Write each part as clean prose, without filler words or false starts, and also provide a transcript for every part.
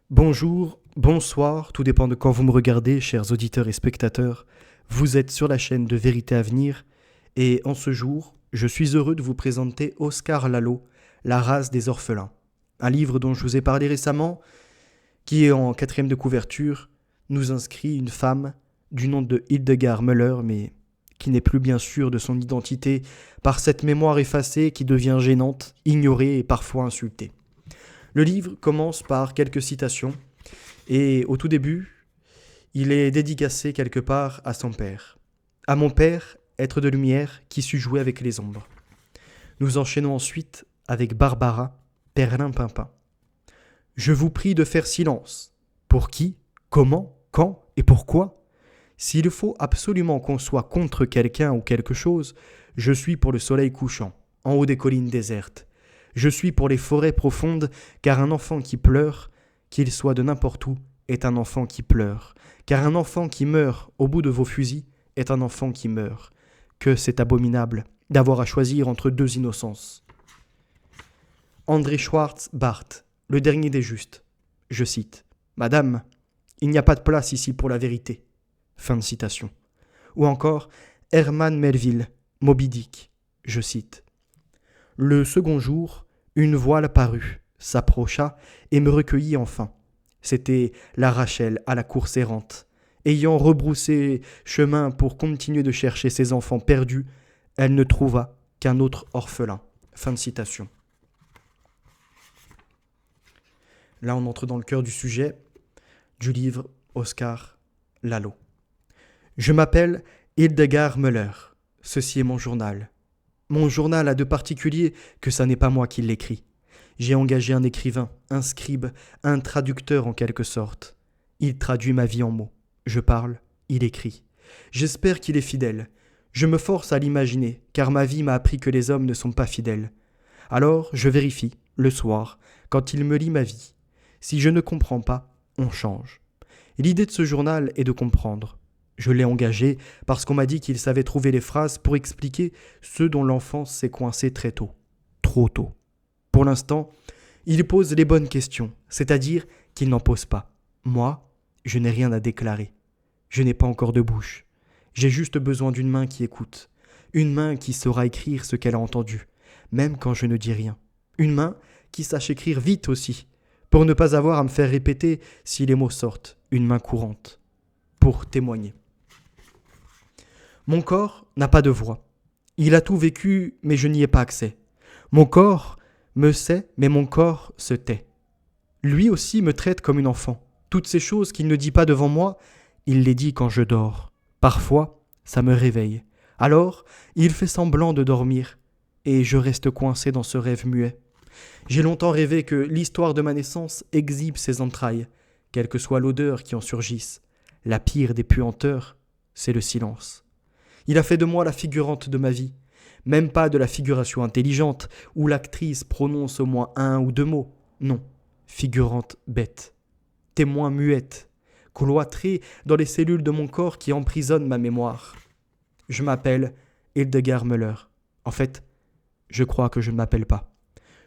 Bonjour, bonsoir, tout dépend de quand vous me regardez, chers auditeurs et spectateurs. Vous êtes sur la chaîne de Vérité à venir et en ce jour, je suis heureux de vous présenter Oscar Lalo, La race des orphelins. Un livre dont je vous ai parlé récemment, qui est en quatrième de couverture, nous inscrit une femme du nom de Hildegard Müller, mais qui n'est plus bien sûre de son identité par cette mémoire effacée qui devient gênante, ignorée et parfois insultée. Le livre commence par quelques citations et au tout début, il est dédicacé quelque part à son père. À mon père, être de lumière qui sut jouer avec les ombres. Nous enchaînons ensuite avec Barbara, Perlin-Pimpin. Je vous prie de faire silence. Pour qui, comment, quand et pourquoi? S'il faut absolument qu'on soit contre quelqu'un ou quelque chose, je suis pour le soleil couchant, en haut des collines désertes. Je suis pour les forêts profondes, car un enfant qui pleure, qu'il soit de n'importe où, est un enfant qui pleure. Car un enfant qui meurt au bout de vos fusils est un enfant qui meurt. Que c'est abominable d'avoir à choisir entre deux innocences. André Schwartz Barthes, le dernier des justes. Je cite. Madame, il n'y a pas de place ici pour la vérité. Fin de citation. Ou encore Herman Melville, Moby Dick. Je cite. Le second jour, une voile parut, s'approcha et me recueillit enfin. C'était la Rachel à la course errante. Ayant rebroussé chemin pour continuer de chercher ses enfants perdus, elle ne trouva qu'un autre orphelin. Fin de citation. Là, on entre dans le cœur du sujet du livre Oscar Lalo. Je m'appelle Hildegard Müller. Ceci est mon journal. Mon journal a de particulier que ça n'est pas moi qui l'écris. J'ai engagé un écrivain, un scribe, un traducteur en quelque sorte. Il traduit ma vie en mots. Je parle, il écrit. J'espère qu'il est fidèle. Je me force à l'imaginer, car ma vie m'a appris que les hommes ne sont pas fidèles. Alors, je vérifie, le soir, quand il me lit ma vie. Si je ne comprends pas, on change. L'idée de ce journal est de comprendre. Je l'ai engagé parce qu'on m'a dit qu'il savait trouver les phrases pour expliquer ce dont l'enfance s'est coincée très tôt. Trop tôt. Pour l'instant, il pose les bonnes questions, c'est-à-dire qu'il n'en pose pas. Moi, je n'ai rien à déclarer. Je n'ai pas encore de bouche. J'ai juste besoin d'une main qui écoute. Une main qui saura écrire ce qu'elle a entendu, même quand je ne dis rien. Une main qui sache écrire vite aussi, pour ne pas avoir à me faire répéter si les mots sortent. Une main courante. Pour témoigner. Mon corps n'a pas de voix. Il a tout vécu, mais je n'y ai pas accès. Mon corps me sait, mais mon corps se tait. Lui aussi me traite comme une enfant. Toutes ces choses qu'il ne dit pas devant moi, il les dit quand je dors. Parfois, ça me réveille. Alors, il fait semblant de dormir, et je reste coincé dans ce rêve muet. J'ai longtemps rêvé que l'histoire de ma naissance exhibe ses entrailles, quelle que soit l'odeur qui en surgisse. La pire des puanteurs, c'est le silence. Il a fait de moi la figurante de ma vie, même pas de la figuration intelligente, où l'actrice prononce au moins un ou deux mots. Non, figurante bête, témoin muette, cloîtrée dans les cellules de mon corps qui emprisonnent ma mémoire. Je m'appelle Hildegard Müller. En fait, je crois que je ne m'appelle pas.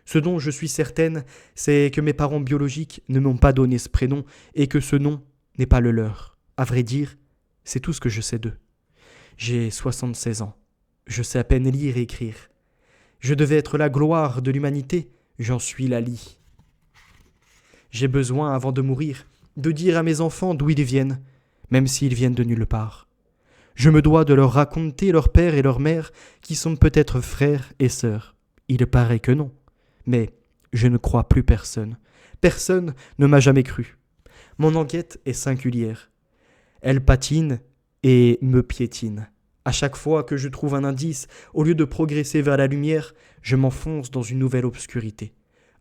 Ce dont je suis certaine, c'est que mes parents biologiques ne m'ont pas donné ce prénom et que ce nom n'est pas le leur. À vrai dire, c'est tout ce que je sais d'eux. J'ai 76 ans. Je sais à peine lire et écrire. Je devais être la gloire de l'humanité. J'en suis la lie. J'ai besoin, avant de mourir, de dire à mes enfants d'où ils viennent, même s'ils viennent de nulle part. Je me dois de leur raconter leur père et leur mère, qui sont peut-être frères et sœurs. Il paraît que non. Mais je ne crois plus personne. Personne ne m'a jamais cru. Mon enquête est singulière. Elle patine et me piétine. À chaque fois que je trouve un indice, au lieu de progresser vers la lumière, je m'enfonce dans une nouvelle obscurité.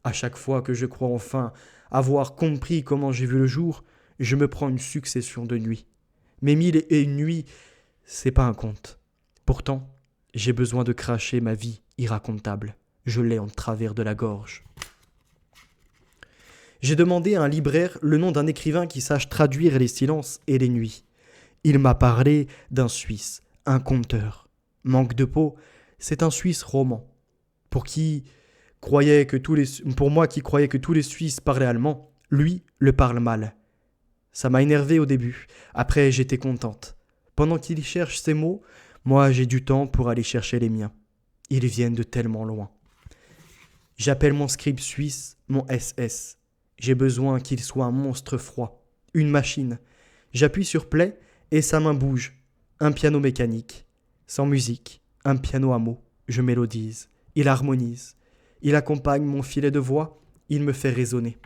À chaque fois que je crois enfin avoir compris comment j'ai vu le jour, je me prends une succession de nuits. Mes 1001 nuits, c'est pas un conte. Pourtant, j'ai besoin de cracher ma vie irracontable. Je l'ai en travers de la gorge. J'ai demandé à un libraire le nom d'un écrivain qui sache traduire les silences et les nuits. Il m'a parlé d'un Suisse, un conteur. Manque de peau, c'est un Suisse roman. Pour moi qui croyais que tous les Suisses parlaient allemand, Lui le parle mal. Ça m'a énervé au début. Après, j'étais contente. Pendant qu'il cherche ses mots, moi j'ai du temps pour aller chercher les miens. Ils viennent de tellement loin. J'appelle mon scribe suisse mon SS. J'ai besoin qu'il soit un monstre froid, une machine. J'appuie sur play et sa main bouge. Un piano mécanique. Sans musique, un piano à mots. Je mélodise. Il harmonise. Il accompagne mon filet de voix. Il me fait résonner.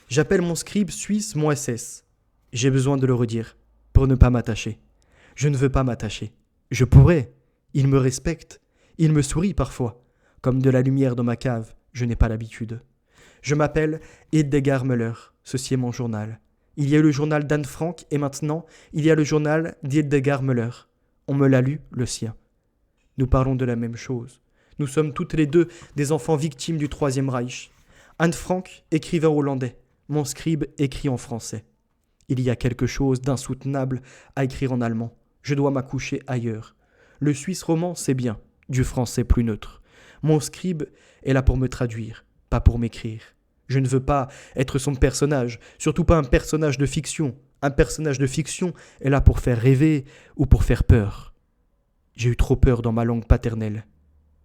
J'appelle mon scribe suisse mon SS. J'ai besoin de le redire pour ne pas m'attacher. Je ne veux pas m'attacher. Je pourrais. Il me respecte. Il me sourit parfois. Comme de la lumière dans ma cave, je n'ai pas l'habitude. Je m'appelle Hildegard Müller. Ceci est mon journal. Il y a eu le journal d'Anne Frank et maintenant, il y a le journal d'Hildegard Müller. On me l'a lu, le sien. Nous parlons de la même chose. Nous sommes toutes les deux des enfants victimes du Troisième Reich. Anne Frank, écrivain hollandais. Mon scribe écrit en français. Il y a quelque chose d'insoutenable à écrire en allemand. Je dois m'accoucher ailleurs. Le suisse roman, c'est bien. Du français plus neutre. Mon scribe est là pour me traduire, pas pour m'écrire. Je ne veux pas être son personnage, surtout pas un personnage de fiction. Un personnage de fiction est là pour faire rêver ou pour faire peur. J'ai eu trop peur dans ma langue paternelle.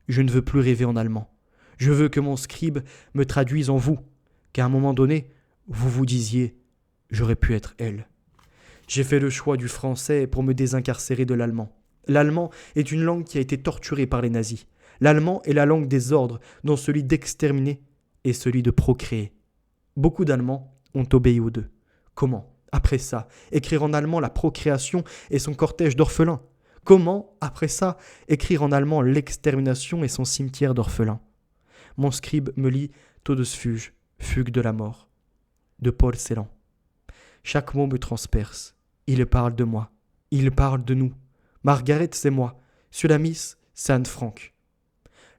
Je ne veux plus rêver en allemand. Je veux que mon scribe me traduise en vous, qu'à un moment donné, vous vous disiez « j'aurais pu être elle ». J'ai fait le choix du français pour me désincarcérer de l'allemand. L'allemand est une langue qui a été torturée par les nazis. L'allemand est la langue des ordres, dont celui d'exterminer et celui de procréer. Beaucoup d'Allemands ont obéi aux deux. Comment, après ça, écrire en allemand la procréation et son cortège d'orphelins? Comment, après ça, écrire en allemand l'extermination et son cimetière d'orphelins? Mon scribe me lit Todesfuge, fugue de la mort, de Paul Celan. Chaque mot me transperce. Il parle de moi. Il parle de nous. Margaret, c'est moi. Sulamis, c'est Anne Frank.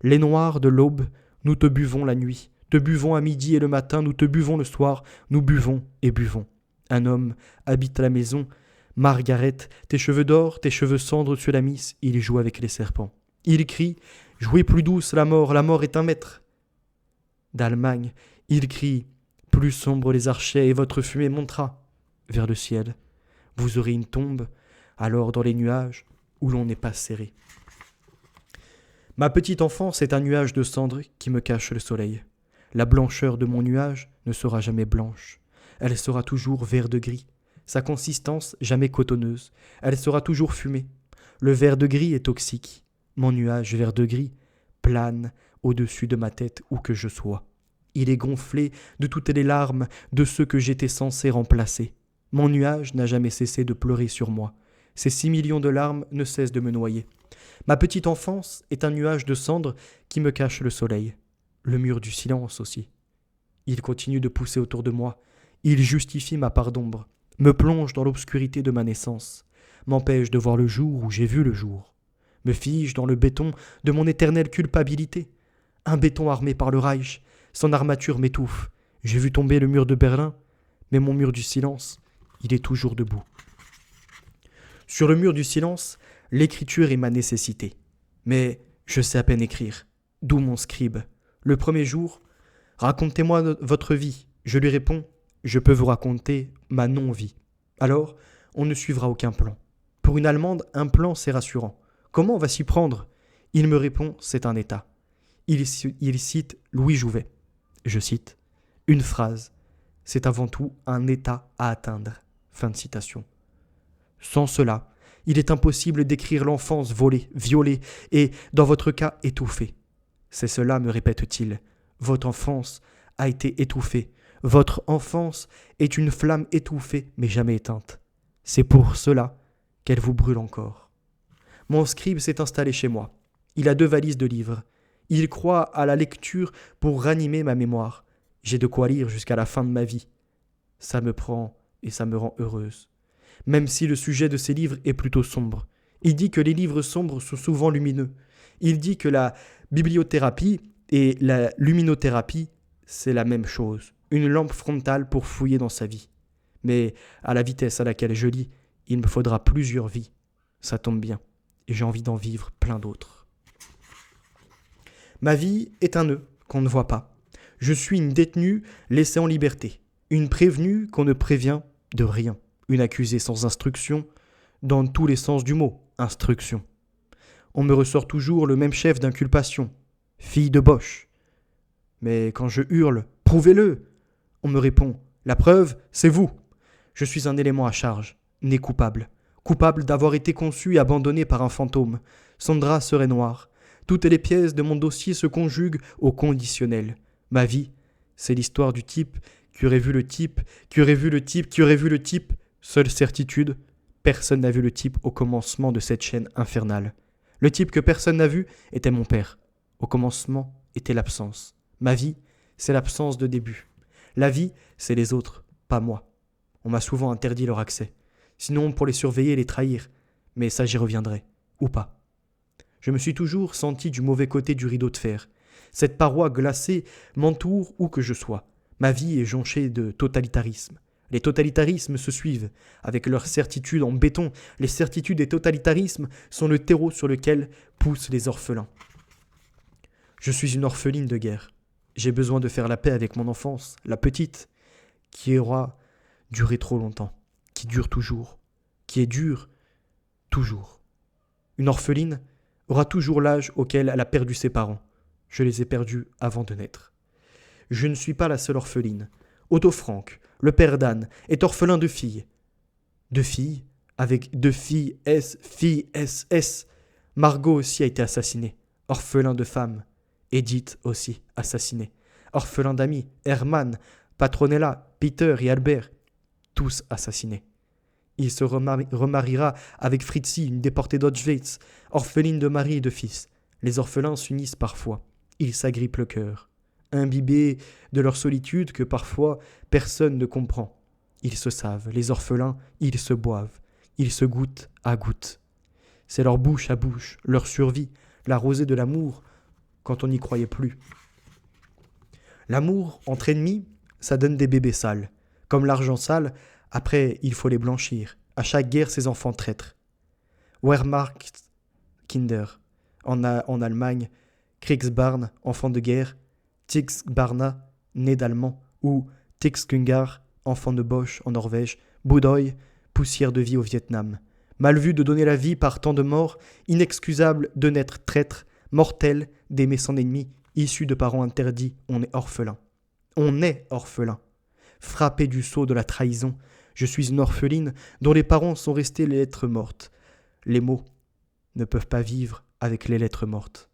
Les noirs de l'aube, nous te buvons la nuit. Te buvons à midi et le matin, nous te buvons le soir. Nous buvons et buvons. Un homme habite la maison. Margaret, tes cheveux d'or, tes cheveux cendres, Sulamis, il joue avec les serpents. Il crie, jouez plus douce la mort est un maître. D'Allemagne, il crie, plus sombre les archets et votre fumée montera vers le ciel. Vous aurez une tombe, alors dans les nuages où l'on n'est pas serré. Ma petite enfance est un nuage de cendres qui me cache le soleil. La blancheur de mon nuage ne sera jamais blanche. Elle sera toujours vert de gris. Sa consistance jamais cotonneuse. Elle sera toujours fumée. Le vert de gris est toxique. Mon nuage vert de gris plane au-dessus de ma tête où que je sois. Il est gonflé de toutes les larmes de ceux que j'étais censé remplacer. Mon nuage n'a jamais cessé de pleurer sur moi. Ces 6 millions de larmes ne cessent de me noyer. Ma petite enfance est un nuage de cendres qui me cache le soleil. Le mur du silence aussi. Il continue de pousser autour de moi. Il justifie ma part d'ombre, me plonge dans l'obscurité de ma naissance, m'empêche de voir le jour où j'ai vu le jour, me fige dans le béton de mon éternelle culpabilité. Un béton armé par le Reich, son armature m'étouffe. J'ai vu tomber le mur de Berlin, mais mon mur du silence, il est toujours debout. Sur le mur du silence, l'écriture est ma nécessité. Mais je sais à peine écrire. D'où mon scribe. Le premier jour, racontez-moi votre vie. Je lui réponds, je peux vous raconter ma non-vie. Alors, on ne suivra aucun plan. Pour une Allemande, un plan, c'est rassurant. Comment on va s'y prendre? Il me répond, c'est un état. Il cite Louis Jouvet. Je cite, une phrase, c'est avant tout un état à atteindre. Fin de citation. Sans cela, il est impossible d'écrire l'enfance volée, violée et, dans votre cas, étouffée. C'est cela, me répète-t-il. Votre enfance a été étouffée. Votre enfance est une flamme étouffée mais jamais éteinte. C'est pour cela qu'elle vous brûle encore. Mon scribe s'est installé chez moi. Il a 2 valises de livres. Il croit à la lecture pour ranimer ma mémoire. J'ai de quoi lire jusqu'à la fin de ma vie. Ça me prend et ça me rend heureuse. Même si le sujet de ces livres est plutôt sombre. Il dit que les livres sombres sont souvent lumineux. Il dit que la bibliothérapie et la luminothérapie, c'est la même chose. Une lampe frontale pour fouiller dans sa vie. Mais à la vitesse à laquelle je lis, il me faudra plusieurs vies. Ça tombe bien. Et j'ai envie d'en vivre plein d'autres. Ma vie est un nœud qu'on ne voit pas. Je suis une détenue laissée en liberté, une prévenue qu'on ne prévient de rien, une accusée sans instruction, dans tous les sens du mot, instruction. On me ressort toujours le même chef d'inculpation, fille de Bosch. Mais quand je hurle, prouvez-le, on me répond, la preuve, c'est vous. Je suis un élément à charge, né coupable. Coupable d'avoir été conçu et abandonné par un fantôme. Son drap serait noir. Toutes les pièces de mon dossier se conjuguent au conditionnel. Ma vie, c'est l'histoire du type qui aurait vu le type, qui aurait vu le type, qui aurait vu le type. Seule certitude, personne n'a vu le type au commencement de cette chaîne infernale. Le type que personne n'a vu était mon père. Au commencement était l'absence. Ma vie, c'est l'absence de début. La vie, c'est les autres, pas moi. On m'a souvent interdit leur accès. Sinon pour les surveiller et les trahir. Mais ça j'y reviendrai. Ou pas. Je me suis toujours senti du mauvais côté du rideau de fer. Cette paroi glacée m'entoure où que je sois. Ma vie est jonchée de totalitarisme. Les totalitarismes se suivent, avec leurs certitudes en béton. Les certitudes des totalitarismes sont le terreau sur lequel poussent les orphelins. Je suis une orpheline de guerre. J'ai besoin de faire la paix avec mon enfance, la petite, qui aura duré trop longtemps, qui dure toujours, qui est dure toujours. Une orpheline aura toujours l'âge auquel elle a perdu ses parents. Je les ai perdus avant de naître. Je ne suis pas la seule orpheline. Otto Frank, le père d'Anne, est orphelin de filles. De filles, avec deux filles S. Margot aussi a été assassinée. Orphelin de femmes. Edith aussi assassinée. Orphelin d'amis, Hermann, Patronella, Peter et Albert, tous assassinés. Il se remariera avec Fritzi, une déportée d'Auschwitz, orpheline de mari et de fils. Les orphelins s'unissent parfois. Ils s'agrippent le cœur, imbibés de leur solitude que parfois personne ne comprend. Ils se savent, les orphelins, ils se boivent, ils se goûtent à gouttes. C'est leur bouche à bouche, leur survie, la rosée de l'amour, quand on n'y croyait plus. L'amour entre ennemis, ça donne des bébés sales. Comme l'argent sale, après, il faut les blanchir. À chaque guerre, ses enfants traîtres. Wehrmachtkinder, en Allemagne, Kriegsbarn, enfant de guerre, Tixbarna, né d'Allemand, ou Tixkungar, enfant de Bosch en Norvège, Boudoy, poussière de vie au Vietnam. Mal vu de donner la vie par tant de morts, inexcusable de naître traître, mortel d'aimer son ennemi, issu de parents interdits, on est orphelin. On est orphelin. Frappé du sceau de la trahison, je suis une orpheline dont les parents sont restés les lettres mortes. Les mots ne peuvent pas vivre avec les lettres mortes.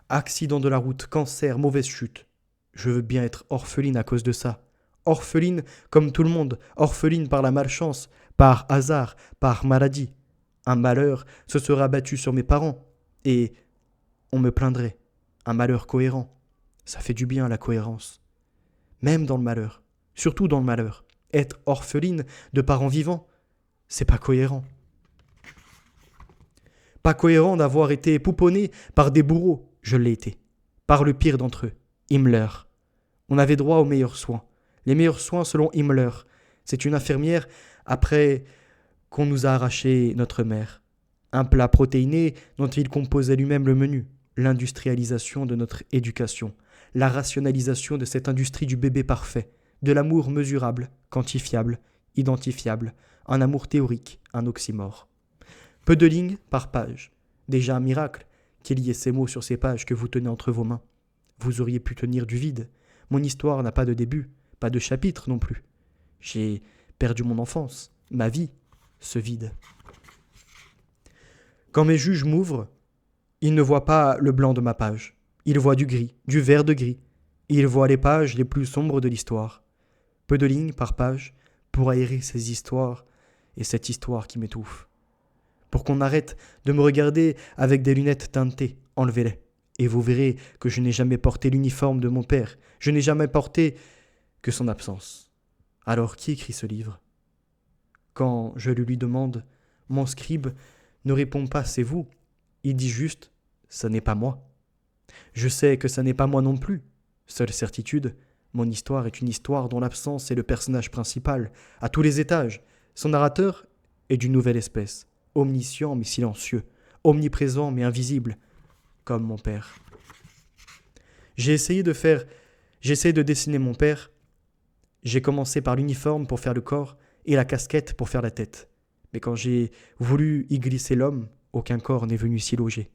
Accident de la route, cancer, mauvaise chute. Je veux bien être orpheline à cause de ça. Orpheline comme tout le monde, orpheline par la malchance, par hasard, par maladie. Un malheur se sera abattu sur mes parents et on me plaindrait. Un malheur cohérent. Ça fait du bien la cohérence. Même dans le malheur. Surtout dans le malheur. Être orpheline de parents vivants, c'est pas cohérent. Pas cohérent d'avoir été pouponné par des bourreaux, je l'ai été. Par le pire d'entre eux, Himmler. On avait droit aux meilleurs soins. Les meilleurs soins selon Himmler. C'est une infirmière après qu'on nous a arraché notre mère. Un plat protéiné dont il composait lui-même le menu. L'industrialisation de notre éducation. La rationalisation de cette industrie du bébé parfait. De l'amour mesurable, quantifiable, identifiable, un amour théorique, un oxymore. Peu de lignes par page. Déjà un miracle qu'il y ait ces mots sur ces pages que vous tenez entre vos mains. Vous auriez pu tenir du vide. Mon histoire n'a pas de début, pas de chapitre non plus. J'ai perdu mon enfance, ma vie, ce vide. Quand mes juges m'ouvrent, ils ne voient pas le blanc de ma page. Ils voient du gris, du vert de gris. Ils voient les pages les plus sombres de l'histoire. Peu de lignes par page pour aérer ces histoires et cette histoire qui m'étouffe. Pour qu'on arrête de me regarder avec des lunettes teintées, enlevez-les. Et vous verrez que je n'ai jamais porté l'uniforme de mon père. Je n'ai jamais porté que son absence. Alors qui écrit ce livre ? Quand je le lui demande, mon scribe ne répond pas « c'est vous ». Il dit juste « ça n'est pas moi ». Je sais que ça n'est pas moi non plus. Seule certitude, mon histoire est une histoire dont l'absence est le personnage principal, à tous les étages. Son narrateur est d'une nouvelle espèce, omniscient mais silencieux, omniprésent mais invisible, comme mon père. J'ai essayé de faire J'essaie de dessiner mon père. J'ai commencé par l'uniforme pour faire le corps et la casquette pour faire la tête. Mais quand j'ai voulu y glisser l'homme, aucun corps n'est venu s'y loger.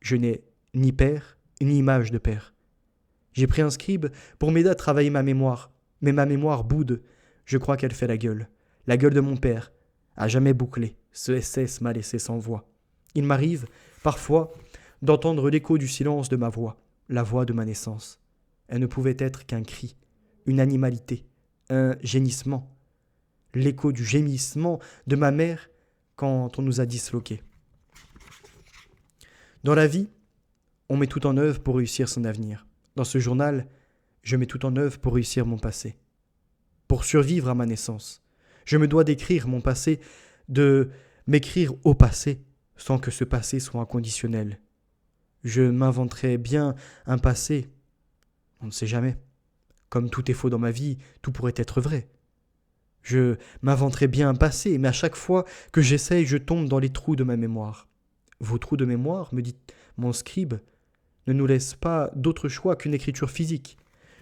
Je n'ai ni père, ni image de père. J'ai pris un scribe pour m'aider à travailler ma mémoire, mais ma mémoire boude. Je crois qu'elle fait la gueule de mon père, à jamais bouclée. Ce SS m'a laissé sans voix. Il m'arrive, parfois, d'entendre l'écho du silence de ma voix, la voix de ma naissance. Elle ne pouvait être qu'un cri, une animalité, un gémissement, l'écho du gémissement de ma mère quand on nous a disloqués. Dans la vie, on met tout en œuvre pour réussir son avenir. Dans ce journal, je mets tout en œuvre pour réussir mon passé. Pour survivre à ma naissance, je me dois d'écrire mon passé, de m'écrire au passé, sans que ce passé soit inconditionnel. Je m'inventerai bien un passé, on ne sait jamais. Comme tout est faux dans ma vie, tout pourrait être vrai. Je m'inventerai bien un passé, mais à chaque fois que j'essaye, je tombe dans les trous de ma mémoire. Vos trous de mémoire, me dit mon scribe, ne nous laissent pas d'autre choix qu'une écriture physique.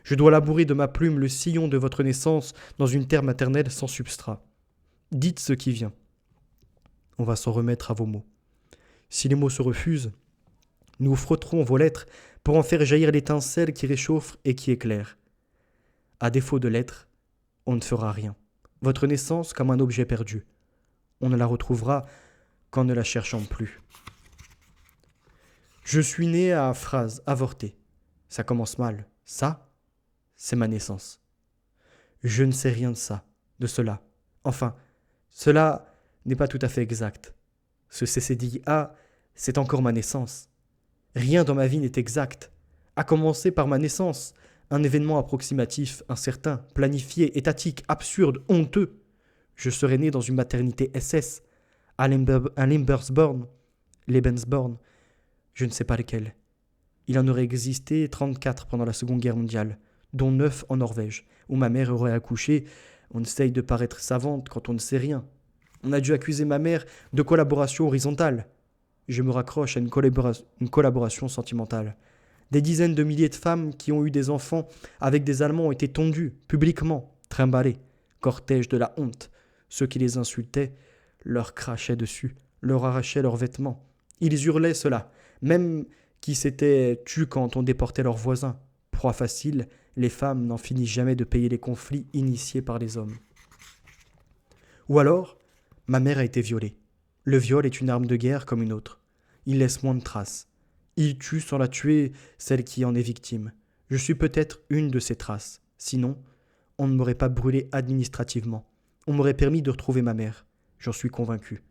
Je dois labourer de ma plume le sillon de votre naissance dans une terre maternelle sans substrat. Dites ce qui vient. On va s'en remettre à vos mots. Si les mots se refusent, nous frotterons vos lettres pour en faire jaillir l'étincelle qui réchauffe et qui éclaire. À défaut de lettres, on ne fera rien. Votre naissance comme un objet perdu. On ne la retrouvera qu'en ne la cherchant plus. Je suis né à phrase avortée. Ça commence mal. Ça, c'est ma naissance. Je ne sais rien de ça, de cela. Enfin, cela n'est pas tout à fait exact. Ce CCDIA, c'est encore ma naissance. Rien dans ma vie n'est exact. À commencer par ma naissance, un événement approximatif, incertain, planifié, étatique, absurde, honteux. Je serais né dans une maternité SS, à Limbersborn, Lebensborn, je ne sais pas lesquels. Il en aurait existé 34 pendant la Seconde Guerre mondiale, dont 9 en Norvège, où ma mère aurait accouché. On essaye de paraître savante quand on ne sait rien. On a dû accuser ma mère de collaboration horizontale. Je me raccroche à une collaboration sentimentale. Des dizaines de milliers de femmes qui ont eu des enfants avec des Allemands ont été tondues, publiquement, trimballées, cortège de la honte. Ceux qui les insultaient leur crachaient dessus, leur arrachaient leurs vêtements. Ils hurlaient cela, même qui s'étaient tus quand on déportait leurs voisins. Proie facile, les femmes n'en finissent jamais de payer les conflits initiés par les hommes. Ou alors, ma mère a été violée. Le viol est une arme de guerre comme une autre. Il laisse moins de traces. Il tue sans la tuer celle qui en est victime. Je suis peut-être une de ces traces. Sinon, on ne m'aurait pas brûlé administrativement. On m'aurait permis de retrouver ma mère. J'en suis convaincu.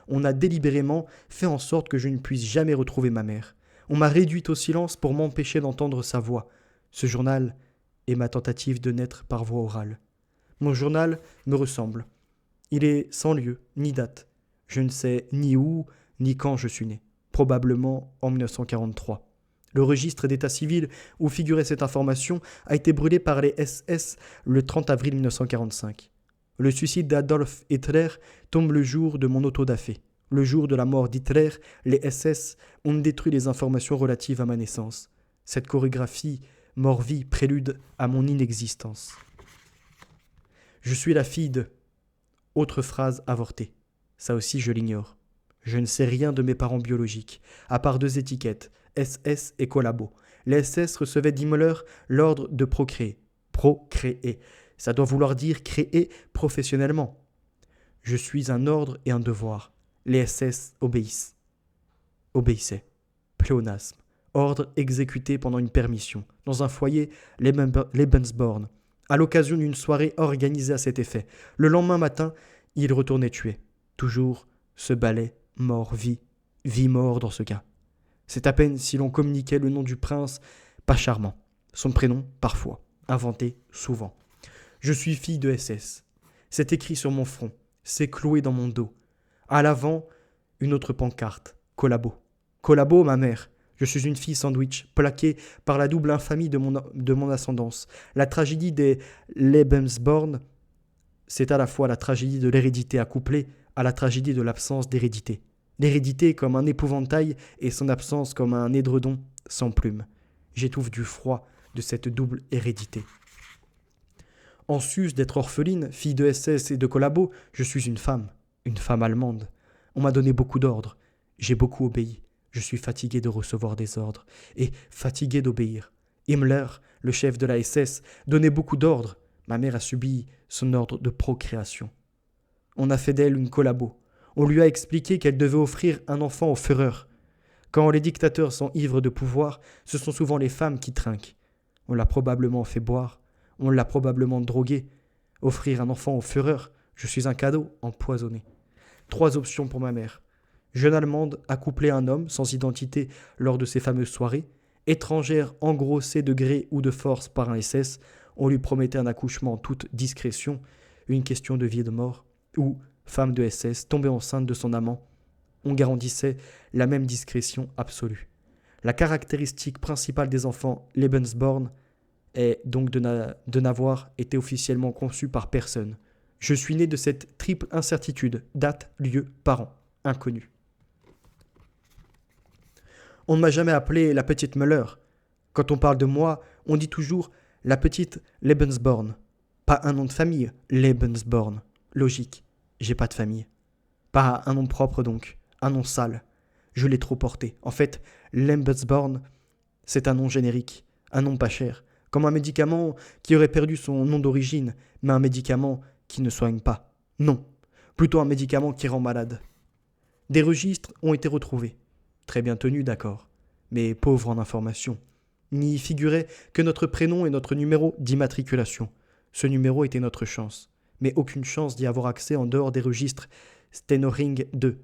On a délibérément fait en sorte que je ne puisse jamais retrouver ma mère. On m'a réduite au silence pour m'empêcher d'entendre sa voix. Ce journal est ma tentative de naître par voie orale. Mon journal me ressemble. Il est sans lieu, ni date. Je ne sais ni où, ni quand je suis né. Probablement en 1943. Le registre d'état civil où figurait cette information a été brûlé par les SS le 30 avril 1945. Le suicide d'Adolf Hitler tombe le jour de mon autodafé. Le jour de la mort d'Hitler, les SS ont détruit les informations relatives à ma naissance. Cette chorégraphie mort-vie prélude à mon inexistence. Je suis la fille de... Autre phrase avortée. Ça aussi je l'ignore. Je ne sais rien de mes parents biologiques, à part 2 étiquettes, SS et collabo. Les SS recevaient d'Himmler l'ordre de procréer. Procréer. Ça doit vouloir dire créer professionnellement. Je suis un ordre et un devoir. Les SS obéissent. Obéissaient. Pléonasme. Ordre exécuté pendant une permission, dans un foyer Lebensborn, à l'occasion d'une soirée organisée à cet effet. Le lendemain matin, il retournait tuer. Toujours ce balai mort-vie, vie-mort dans ce cas. C'est à peine si l'on communiquait le nom du prince, pas charmant. Son prénom, parfois, inventé souvent. Je suis fille de SS. C'est écrit sur mon front, c'est cloué dans mon dos. À l'avant, une autre pancarte, collabo. Collabo, ma mère. Je suis une fille sandwich, plaquée par la double infamie de mon ascendance. La tragédie des Lebensborn, c'est à la fois la tragédie de l'hérédité accouplée à la tragédie de l'absence d'hérédité. L'hérédité comme un épouvantail et son absence comme un édredon sans plume. J'étouffe du froid de cette double hérédité. En sus d'être orpheline, fille de SS et de collabo, je suis une femme allemande. On m'a donné beaucoup d'ordres, j'ai beaucoup obéi. Je suis fatigué de recevoir des ordres et fatigué d'obéir. Himmler, le chef de la SS, donnait beaucoup d'ordres. Ma mère a subi son ordre de procréation. On a fait d'elle une collabo. On lui a expliqué qu'elle devait offrir un enfant au Führer. Quand les dictateurs sont ivres de pouvoir, ce sont souvent les femmes qui trinquent. On l'a probablement fait boire. On l'a probablement drogué. Offrir un enfant au Führer, je suis un cadeau empoisonné. 3 options pour ma mère. Jeune Allemande accouplée à un homme sans identité lors de ses fameuses soirées, étrangère engrossée de gré ou de force par un SS, on lui promettait un accouchement en toute discrétion, une question de vie et de mort, ou, femme de SS, tombée enceinte de son amant, on garantissait la même discrétion absolue. La caractéristique principale des enfants Lebensborn est donc de n'avoir été officiellement conçu par personne. Je suis né de cette triple incertitude, date, lieu, parent, inconnu. On ne m'a jamais appelé la petite Müller. Quand on parle de moi, on dit toujours la petite Lebensborn. Pas un nom de famille, Lebensborn. Logique, j'ai pas de famille. Pas un nom propre donc, un nom sale. Je l'ai trop porté. En fait, Lebensborn, c'est un nom générique, un nom pas cher. Comme un médicament qui aurait perdu son nom d'origine, mais un médicament qui ne soigne pas. Non, plutôt un médicament qui rend malade. Des registres ont été retrouvés. Très bien tenu, d'accord, mais pauvre en information. N'y figurait que notre prénom et notre numéro d'immatriculation. Ce numéro était notre chance, mais aucune chance d'y avoir accès en dehors des registres Stenoring 2,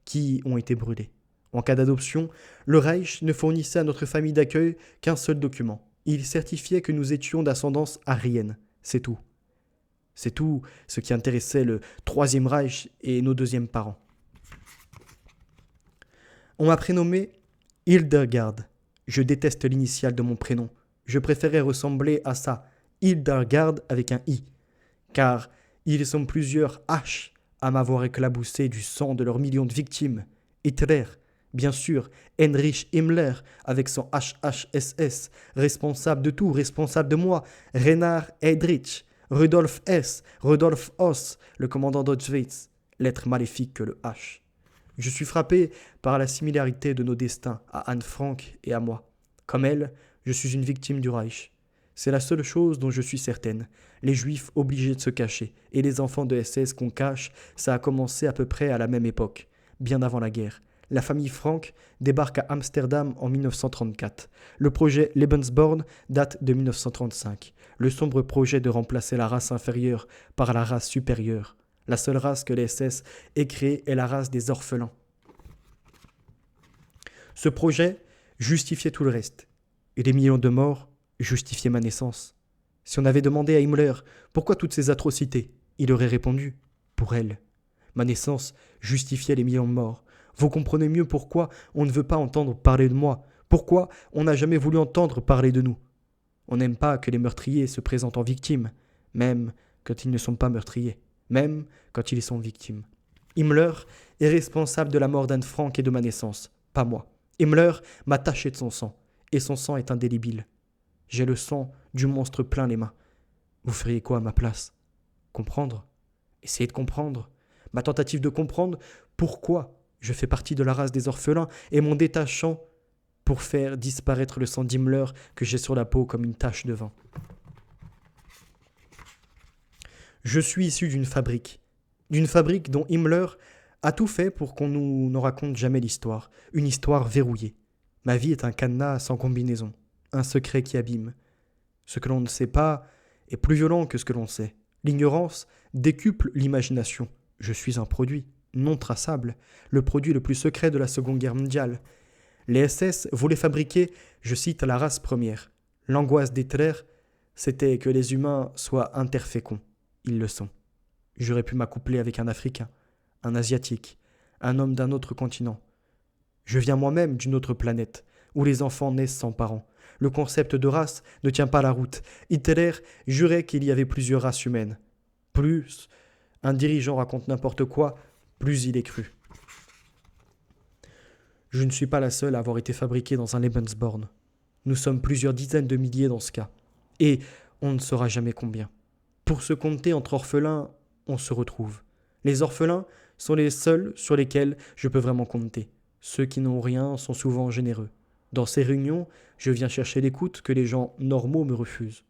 qui ont été brûlés. En cas d'adoption, le Reich ne fournissait à notre famille d'accueil qu'un seul document. Il certifiait que nous étions d'ascendance aryenne, c'est tout. C'est tout ce qui intéressait le Troisième Reich et nos deuxièmes parents. On m'a prénommé Hildegard. Je déteste l'initiale de mon prénom. Je préférais ressembler à ça, Hildegard avec un I. Car ils sont plusieurs H à m'avoir éclaboussé du sang de leurs millions de victimes. Hitler, bien sûr, Heinrich Himmler avec son HHSS, responsable de tout, responsable de moi, Reinhard Heydrich, Rudolf S., Rudolf Hoss, le commandant d'Auschwitz, l'être maléfique que le H. Je suis frappé par la similarité de nos destins à Anne Frank et à moi. Comme elle, je suis une victime du Reich. C'est la seule chose dont je suis certaine. Les Juifs obligés de se cacher et les enfants de SS qu'on cache, ça a commencé à peu près à la même époque, bien avant la guerre. La famille Frank débarque à Amsterdam en 1934. Le projet Lebensborn date de 1935. Le sombre projet de remplacer la race inférieure par la race supérieure. La seule race que les SS aient créée est la race des orphelins. Ce projet justifiait tout le reste. Et des millions de morts justifiaient ma naissance. Si on avait demandé à Himmler pourquoi toutes ces atrocités, il aurait répondu « pour elle ». Ma naissance justifiait les millions de morts. Vous comprenez mieux pourquoi on ne veut pas entendre parler de moi, pourquoi on n'a jamais voulu entendre parler de nous. On n'aime pas que les meurtriers se présentent en victimes, même quand ils ne sont pas meurtriers, même quand ils sont victimes. Himmler est responsable de la mort d'Anne Frank et de ma naissance, pas moi. Himmler m'a taché de son sang, et son sang est indélébile. J'ai le sang du monstre plein les mains. Vous feriez quoi à ma place? Comprendre? Essayez de comprendre. Ma tentative de comprendre pourquoi je fais partie de la race des orphelins et mon détachant pour faire disparaître le sang d'Himmler que j'ai sur la peau comme une tache de vin. Je suis issu d'une fabrique dont Himmler a tout fait pour qu'on ne raconte jamais l'histoire, une histoire verrouillée. Ma vie est un cadenas sans combinaison, un secret qui abîme. Ce que l'on ne sait pas est plus violent que ce que l'on sait. L'ignorance décuple l'imagination. Je suis un produit, non traçable, le produit le plus secret de la Seconde Guerre mondiale. Les SS voulaient fabriquer, je cite, la race première. L'angoisse d'Hitler, c'était que les humains soient interféconds. Ils le sont. J'aurais pu m'accoupler avec un Africain, un Asiatique, un homme d'un autre continent. Je viens moi-même d'une autre planète, où les enfants naissent sans parents. Le concept de race ne tient pas la route. Hitler jurait qu'il y avait plusieurs races humaines. Plus un dirigeant raconte n'importe quoi, plus il est cru. Je ne suis pas la seule à avoir été fabriquée dans un Lebensborn. Nous sommes plusieurs dizaines de milliers dans ce cas. Et on ne saura jamais combien. Pour se compter entre orphelins, on se retrouve. Les orphelins sont les seuls sur lesquels je peux vraiment compter. Ceux qui n'ont rien sont souvent généreux. Dans ces réunions, je viens chercher l'écoute que les gens normaux me refusent.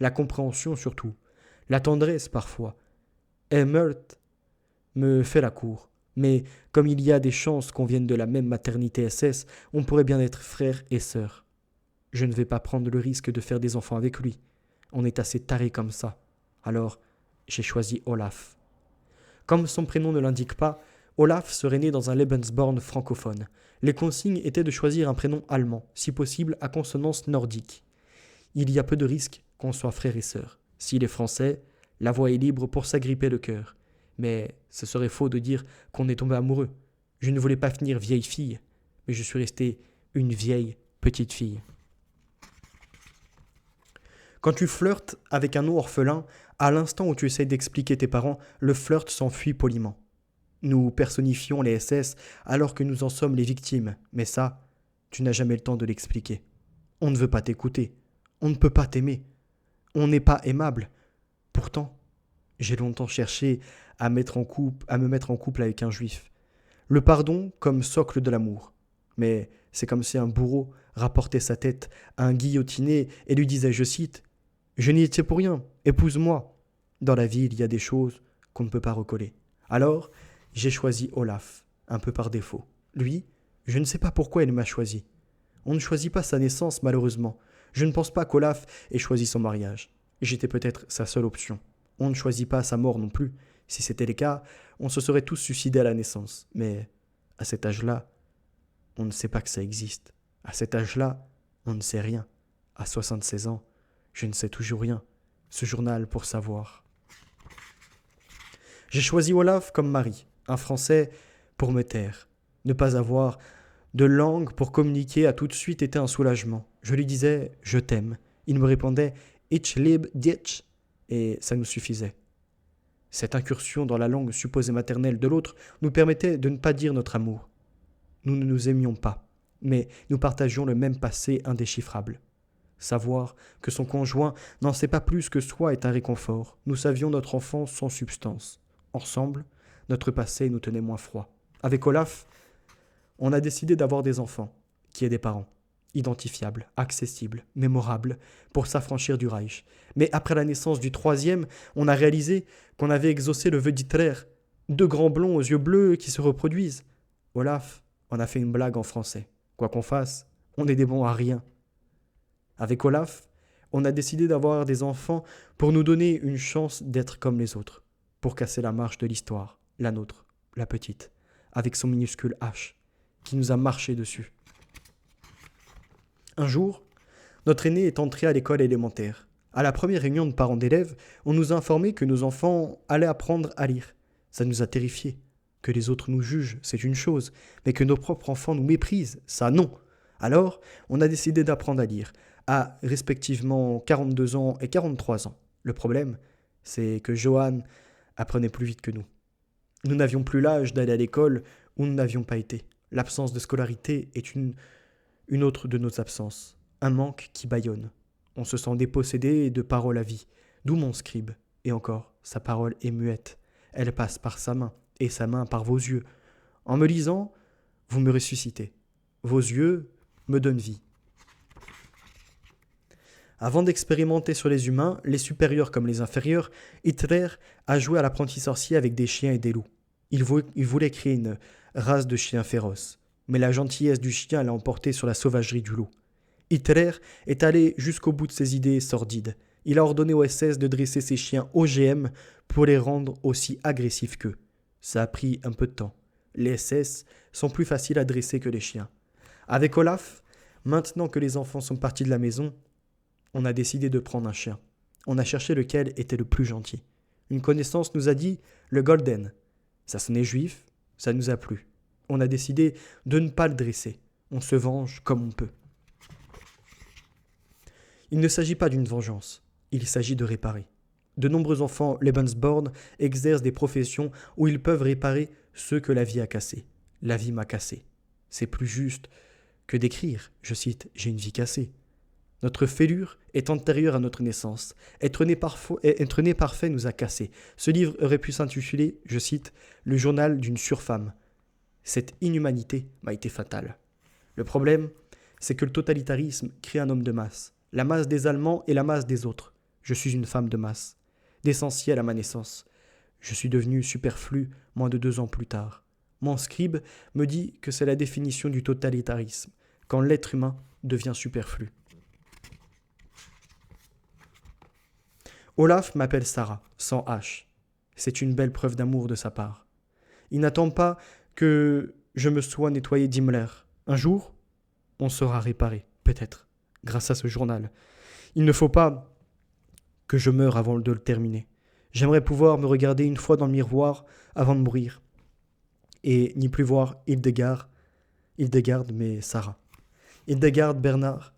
La compréhension surtout. La tendresse parfois. Emmert me fait la cour. Mais comme il y a des chances qu'on vienne de la même maternité SS, on pourrait bien être frères et sœurs. Je ne vais pas prendre le risque de faire des enfants avec lui. On est assez taré comme ça. Alors, j'ai choisi Olaf. Comme son prénom ne l'indique pas, Olaf serait né dans un Lebensborn francophone. Les consignes étaient de choisir un prénom allemand, si possible à consonance nordique. Il y a peu de risques qu'on soit frères et sœurs. S'il est français, la voie est libre pour s'agripper le cœur. Mais ce serait faux de dire qu'on est tombé amoureux. Je ne voulais pas finir vieille fille, mais je suis resté une vieille petite fille. Quand tu flirtes avec un nom orphelin, à l'instant où tu essayes d'expliquer tes parents, le flirt s'enfuit poliment. Nous personnifions les SS alors que nous en sommes les victimes, mais ça, tu n'as jamais le temps de l'expliquer. On ne veut pas t'écouter, on ne peut pas t'aimer, on n'est pas aimable. Pourtant, j'ai longtemps cherché à me mettre en couple avec un juif. Le pardon comme socle de l'amour. Mais c'est comme si un bourreau rapportait sa tête à un guillotiné et lui disait, je cite, « Je n'y étais pour rien, épouse-moi. » Dans la vie, il y a des choses qu'on ne peut pas recoller. Alors, j'ai choisi Olaf, un peu par défaut. Lui, je ne sais pas pourquoi il m'a choisi. On ne choisit pas sa naissance, malheureusement. Je ne pense pas qu'Olaf ait choisi son mariage. J'étais peut-être sa seule option. On ne choisit pas sa mort non plus. Si c'était le cas, on se serait tous suicidés à la naissance. Mais à cet âge-là, on ne sait pas que ça existe. À cet âge-là, on ne sait rien. À 76 ans, je ne sais toujours rien. Ce journal pour savoir. J'ai choisi Olaf comme mari, un Français pour me taire. Ne pas avoir de langue pour communiquer a tout de suite été un soulagement. Je lui disais « je t'aime ». Il me répondait « ich liebe dich » et ça nous suffisait. Cette incursion dans la langue supposée maternelle de l'autre nous permettait de ne pas dire notre amour. Nous ne nous aimions pas, mais nous partagions le même passé indéchiffrable. Savoir que son conjoint n'en sait pas plus que soi est un réconfort. Nous savions notre enfance sans substance. Ensemble, notre passé nous tenait moins froid. Avec Olaf, on a décidé d'avoir des enfants, qui aient des parents, identifiables, accessibles, mémorables, pour s'affranchir du Reich. Mais après la naissance du troisième, on a réalisé qu'on avait exaucé le vœu d'Hitler, deux grands blonds aux yeux bleus qui se reproduisent. Olaf en a fait une blague en français. Quoi qu'on fasse, on est des bons à rien. Avec Olaf, on a décidé d'avoir des enfants pour nous donner une chance d'être comme les autres, pour casser la marche de l'histoire, la nôtre, la petite, avec son minuscule H, qui nous a marché dessus. Un jour, notre aîné est entré à l'école élémentaire. À la première réunion de parents d'élèves, on nous a informé que nos enfants allaient apprendre à lire. Ça nous a terrifiés. Que les autres nous jugent, c'est une chose, mais que nos propres enfants nous méprisent, ça non. Alors, on a décidé d'apprendre à lire, à respectivement 42 ans et 43 ans. Le problème, c'est que Johan apprenait plus vite que nous. Nous n'avions plus l'âge d'aller à l'école où nous n'avions pas été. L'absence de scolarité est une autre de nos absences, un manque qui bâillonne. On se sent dépossédé de parole à vie, d'où mon scribe. Et encore, sa parole est muette. Elle passe par sa main, et sa main par vos yeux. En me lisant, vous me ressuscitez. Vos yeux me donnent vie. Avant d'expérimenter sur les humains, les supérieurs comme les inférieurs, Hitler a joué à l'apprenti sorcier avec des chiens et des loups. Il voulait créer une race de chiens féroces, mais la gentillesse du chien l'a emporté sur la sauvagerie du loup. Hitler est allé jusqu'au bout de ses idées sordides. Il a ordonné aux SS de dresser ses chiens OGM pour les rendre aussi agressifs qu'eux. Ça a pris un peu de temps. Les SS sont plus faciles à dresser que les chiens. Avec Olaf, maintenant que les enfants sont partis de la maison, on a décidé de prendre un chien. On a cherché lequel était le plus gentil. Une connaissance nous a dit le Golden. Ça sonnait juif, ça nous a plu. On a décidé de ne pas le dresser. On se venge comme on peut. Il ne s'agit pas d'une vengeance, il s'agit de réparer. De nombreux enfants Lebensborn exercent des professions où ils peuvent réparer ceux que la vie a cassés. La vie m'a cassé. C'est plus juste que d'écrire, je cite, « j'ai une vie cassée ». Notre fêlure est antérieure à notre naissance. Être né parfait nous a cassés. Ce livre aurait pu s'intituler, je cite, Le journal d'une surfemme. Cette inhumanité m'a été fatale. Le problème, c'est que le totalitarisme crée un homme de masse. La masse des Allemands et la masse des autres. Je suis une femme de masse. D'essentiel à ma naissance. Je suis devenu superflu moins de 2 ans plus tard. Mon scribe me dit que c'est la définition du totalitarisme, quand l'être humain devient superflu. Olaf m'appelle Sarah, sans H. C'est une belle preuve d'amour de sa part. Il n'attend pas que je me sois nettoyé d'Himmler. Un jour, on sera réparé, peut-être, grâce à ce journal. Il ne faut pas que je meure avant de le terminer. J'aimerais pouvoir me regarder une fois dans le miroir avant de mourir. Et n'y plus voir Hildegard, mais Sarah. Hildegard Bernard.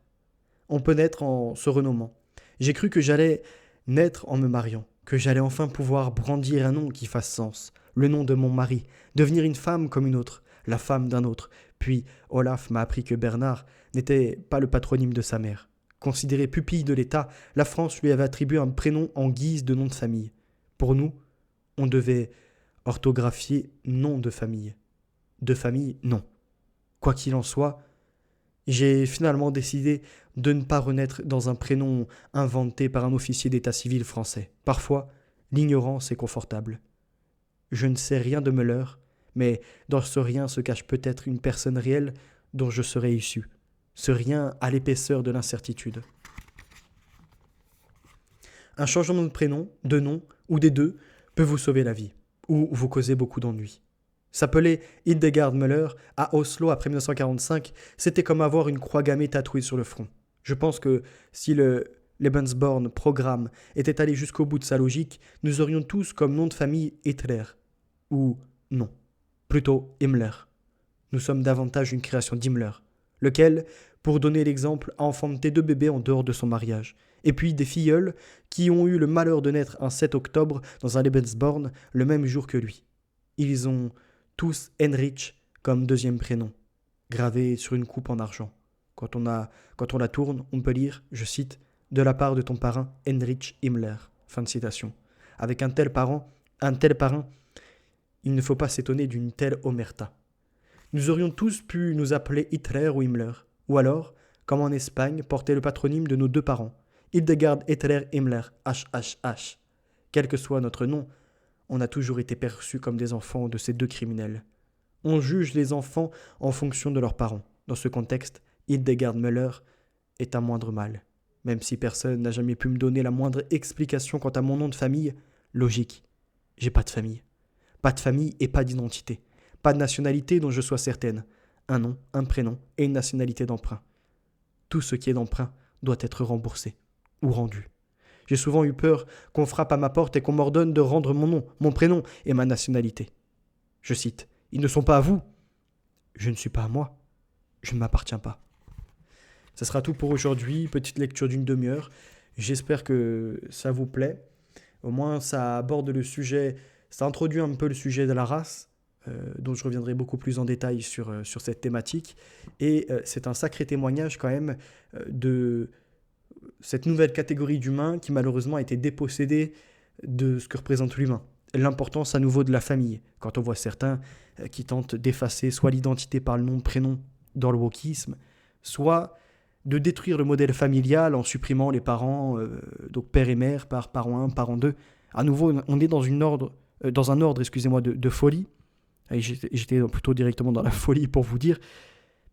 On peut naître en se renommant. J'ai cru que j'allais naître en me mariant, que j'allais enfin pouvoir brandir un nom qui fasse sens, le nom de mon mari, devenir une femme comme une autre, la femme d'un autre. Puis Olaf m'a appris que Bernard n'était pas le patronyme de sa mère. Considéré pupille de l'État, la France lui avait attribué un prénom en guise de nom de famille. Pour nous, on devait orthographier nom de famille. De famille, non. Quoi qu'il en soit, j'ai finalement décidé de ne pas renaître dans un prénom inventé par un officier d'état civil français. Parfois, l'ignorance est confortable. Je ne sais rien de Müller, mais dans ce rien se cache peut-être une personne réelle dont je serai issu. Ce rien à l'épaisseur de l'incertitude. Un changement de prénom, de nom ou des deux peut vous sauver la vie, ou vous causer beaucoup d'ennuis. S'appeler Hildegard Müller à Oslo après 1945, c'était comme avoir une croix gammée tatouée sur le front. Je pense que si le Lebensborn programme était allé jusqu'au bout de sa logique, nous aurions tous comme nom de famille Hitler. Ou non, plutôt Himmler. Nous sommes davantage une création d'Himmler, lequel, pour donner l'exemple, a enfanté 2 bébés en dehors de son mariage, et puis des filleuls qui ont eu le malheur de naître un 7 octobre dans un Lebensborn le même jour que lui. Ils ont tous Heinrich comme deuxième prénom, gravé sur une coupe en argent. Quand on la tourne, on peut lire, je cite, « De la part de ton parrain Heinrich Himmler ». Fin de citation. Avec un tel parrain, il ne faut pas s'étonner d'une telle omerta. Nous aurions tous pu nous appeler Hitler ou Himmler, ou alors, comme en Espagne, porter le patronyme de nos 2 parents, Hildegard Hitler Himmler, HHH. Quel que soit notre nom, on a toujours été perçus comme des enfants de ces 2 criminels. On juge les enfants en fonction de leurs parents. Dans ce contexte, Hildegard Müller est un moindre mal. Même si personne n'a jamais pu me donner la moindre explication quant à mon nom de famille, logique, j'ai pas de famille. Pas de famille et pas d'identité. Pas de nationalité dont je sois certaine. Un nom, un prénom et une nationalité d'emprunt. Tout ce qui est d'emprunt doit être remboursé ou rendu. J'ai souvent eu peur qu'on frappe à ma porte et qu'on m'ordonne de rendre mon nom, mon prénom et ma nationalité. Je cite, « Ils ne sont pas à vous. » Je ne suis pas à moi. Je ne m'appartiens pas. Ce sera tout pour aujourd'hui. Petite lecture d'une demi-heure. J'espère que ça vous plaît. Au moins, ça aborde le sujet, ça introduit un peu le sujet de la race, dont je reviendrai beaucoup plus en détail sur cette thématique. Et c'est un sacré témoignage quand même de cette nouvelle catégorie d'humains qui malheureusement a été dépossédée de ce que représente l'humain. L'importance à nouveau de la famille, quand on voit certains qui tentent d'effacer soit l'identité par le nom, prénom dans le wokisme, soit de détruire le modèle familial en supprimant les parents, donc père et mère, par parent 1, parent 2. À nouveau, on est dans un ordre de folie. Et j'étais plutôt directement dans la folie pour vous dire,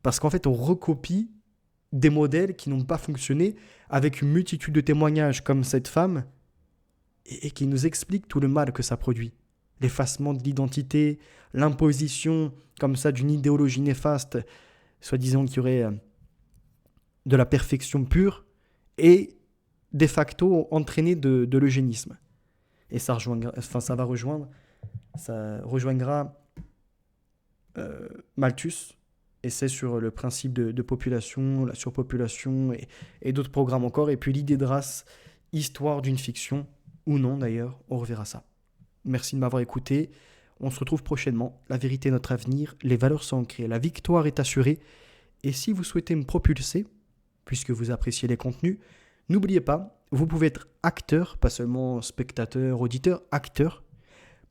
parce qu'en fait, on recopie des modèles qui n'ont pas fonctionné avec une multitude de témoignages comme cette femme et qui nous expliquent tout le mal que ça produit. L'effacement de l'identité, l'imposition comme ça d'une idéologie néfaste, soi-disant qu'il y aurait de la perfection pure et de facto entraîné de l'eugénisme. Et ça rejoindra Malthus, et c'est sur le principe de population, la surpopulation et d'autres programmes encore. Et puis l'idée de race, histoire d'une fiction, ou non d'ailleurs, on reverra ça. Merci de m'avoir écouté. On se retrouve prochainement. La vérité est notre avenir, les valeurs sont ancrées, la victoire est assurée. Et si vous souhaitez me propulser, puisque vous appréciez les contenus. N'oubliez pas, vous pouvez être acteur, pas seulement spectateur, auditeur, acteur,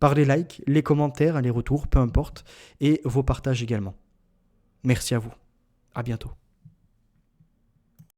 par les likes, les commentaires, les retours, peu importe, et vos partages également. Merci à vous. À bientôt.